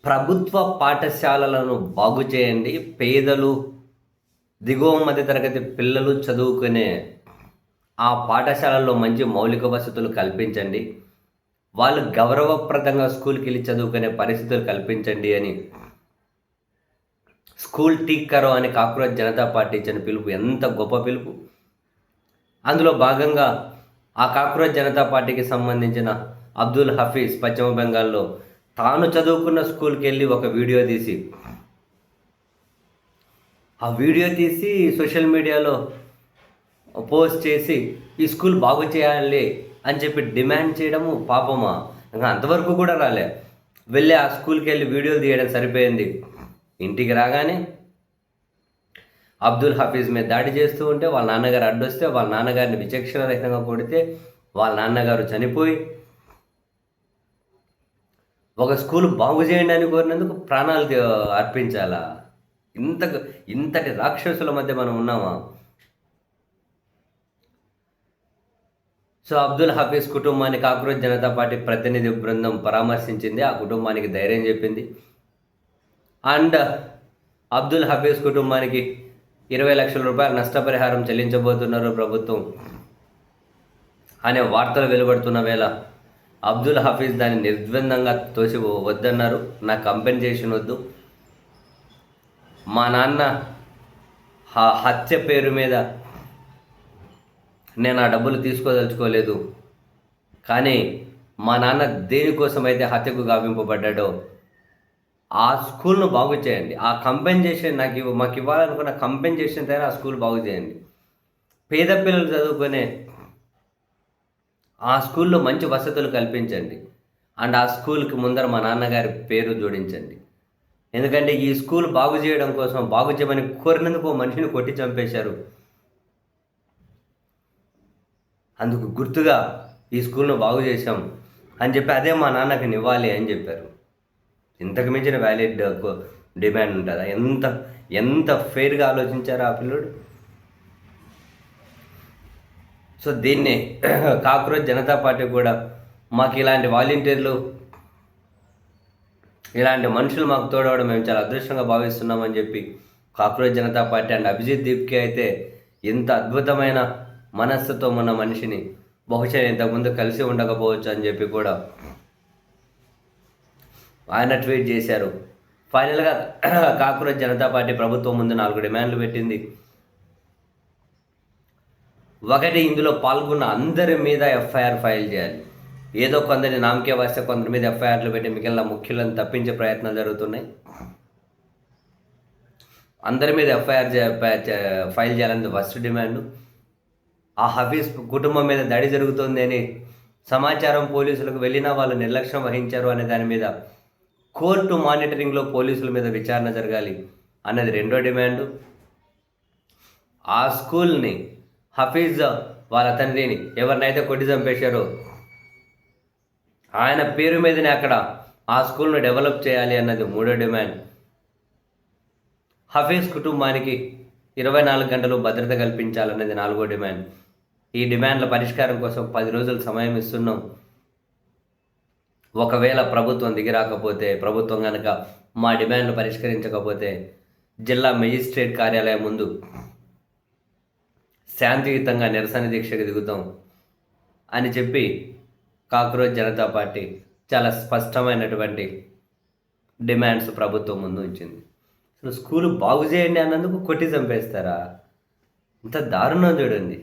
ప్రభుత్వ పాఠశాలలను బాగు చేయండి. పేదలు, దిగువ మధ్య తరగతి పిల్లలు చదువుకునే ఆ పాఠశాలల్లో మంచి మౌలిక వసతులు కల్పించండి. వాళ్ళు గౌరవప్రదంగా స్కూల్‌కెళ్ళి చదువుకునే పరిస్థితులు కల్పించండి అని స్కూల్ ఠీక్ కరో అని కాక్రోచ్ జనతా పార్టీ ఇచ్చిన పిలుపు ఎంత గొప్ప పిలుపు. అందులో భాగంగా ఆ కాక్రోచ్ జనతా పార్టీకి సంబంధించిన అబ్దుల్ హఫీజ్ పశ్చిమ బెంగాల్‌లో తాను చదువుకున్న స్కూల్‌కెళ్ళి ఒక వీడియో తీసి సోషల్ మీడియాలో పోస్ట్ చేసి ఈ స్కూల్ బాగు చేయాలి అని చెప్పి డిమాండ్ చేయడము పాపమా ఇంకా అంతవరకు కూడా రాలే. వెళ్ళి ఆ స్కూల్‌కెళ్ళి వీడియోలు తీయడం సరిపోయింది. ఇంటికి రాగానే అబ్దుల్ హఫీజ్ మీద దాడి చేస్తూ ఉంటే వాళ్ళ నాన్నగారు అడ్డొస్తే వాళ్ళ నాన్నగారిని విచక్షణరహితంగా కొడితే వాళ్ళ నాన్నగారు చనిపోయి ఒక స్కూల్ బాగు చేయండి అని కోరినందుకు ప్రాణాలు అర్పించాలా? ఇంతటి రాక్షసుల మధ్య మనం ఉన్నామా? సో అబ్దుల్ హఫీజ్ కుటుంబాన్ని కాక్రోచ్ జనతా పార్టీ ప్రతినిధి బృందం పరామర్శించింది. ఆ కుటుంబానికి ధైర్యం చెప్పింది. అండ్ అబ్దుల్ హఫీజ్ కుటుంబానికి 20 లక్షల రూపాయల నష్టపరిహారం చెల్లించబోతున్నారు ప్రభుత్వం అనే వార్తలు వెలువడుతున్న వేళ అబ్దుల్ హఫీజ్ దాన్ని నిర్ద్వందంగా తోసి వద్దన్నారు. నాకు కంపెన్సేషన్ వద్దు. మా నాన్న హత్య పేరు మీద నేను ఆ డబ్బులు తీసుకోదలుచుకోలేదు. కానీ మా నాన్న దేనికోసమైతే హత్యకు గావింపబడ్డాడో ఆ స్కూల్ను బాగు చేయండి. ఆ కంపెన్సేషన్ మాకు ఇవ్వాలనుకున్న కంపెన్సేషన్ తయారు ఆ స్కూల్ బాగు చేయండి. పేద పిల్లలు చదువుకునే ఆ స్కూల్లో మంచి వసతులు కల్పించండి. అండ్ ఆ స్కూల్కి ముందర మా నాన్నగారి పేరు జోడించండి. ఎందుకంటే ఈ స్కూల్ బాగు చేయడం కోసం బాగు చేయమని కోరినందుకు ఓ మనిషిని కొట్టి చంపేశారు. అందుకు గుర్తుగా ఈ స్కూల్ను బాగు చేశాం అని చెప్పి అదే మా నాన్నకి ఇవ్వాలి అని చెప్పారు. ఇంతకు మించిన వ్యాలిడ్ డిమాండ్ ఉంటుందా? ఎంత ఫెయిర్గా ఆలోచించారు ఆ పిల్లోడు. సో దీన్ని కాక్రోచ్ జనతా పార్టీ కూడా మాకు ఇలాంటి వాలంటీర్లు, ఇలాంటి మనుషులు మాకు తోడవడం మేము చాలా అదృష్టంగా భావిస్తున్నామని చెప్పి cockroach Janata party and Abhijit దీప్కి అయితే ఇంత అద్భుతమైన మనస్సుతో ఉన్న మనిషిని బహుశా ఇంతకుముందు కలిసి ఉండకపోవచ్చు అని చెప్పి కూడా ఆయన ట్వీట్ చేశారు. ఫైనల్గా కాక్రోచ్ జనతా పార్టీ ప్రభుత్వం ముందు 4 డిమాండ్లు పెట్టింది. ఒకటి, ఇందులో పాల్గొన్న అందరి మీద ఎఫ్ఐఆర్ ఫైల్ చేయాలి. ఏదో కొందరిని నామకే వస్తే కొందరి మీద ఎఫ్ఐఆర్లు పెట్టి మిగిలిన ముఖ్యులను తప్పించే ప్రయత్నాలు జరుగుతున్నాయి. అందరి మీద ఎఫ్ఐఆర్ ఫైల్ చేయాలని ఫస్ట్ డిమాండ్. ఆ హఫీజ్ కుటుంబం మీద దాడి జరుగుతుంది అని సమాచారం పోలీసులకు వెళ్ళినా వాళ్ళు నిర్లక్ష్యం వహించారు అనే దాని మీద కోర్టు మానిటరింగ్లో పోలీసుల మీద విచారణ జరగాలి అన్నది రెండో డిమాండు. ఆ స్కూల్ని హఫీజ్ వాళ్ళ తండ్రిని ఎవరినైతే కొట్టి చంపేశారో ఆయన పేరు మీదనే అక్కడ ఆ స్కూల్ను డెవలప్ చేయాలి అన్నది మూడో డిమాండ్. హఫీజ్ కుటుంబానికి 24 గంటలు భద్రత కల్పించాలన్నది 4వ డిమాండ్. ఈ డిమాండ్ల పరిష్కారం కోసం 10 రోజులు సమయం ఇస్తున్నాం. ఒకవేళ ప్రభుత్వం దిగిరాకపోతే, ప్రభుత్వం కనుక మా డిమాండ్లు పరిష్కరించకపోతే జిల్లా మెజిస్ట్రేట్ కార్యాలయం ముందు శాంతియుతంగా నిరసన దీక్షకు దిగుతాం అని చెప్పి కాక్రోచ్ జనతా పార్టీ చాలా స్పష్టమైనటువంటి డిమాండ్స్ ప్రభుత్వం ముందు ఉంచింది. అసలు స్కూలు బాగు చేయండి అన్నందుకు కొట్టి చంపేస్తారా? ఇంత దారుణం చూడండి.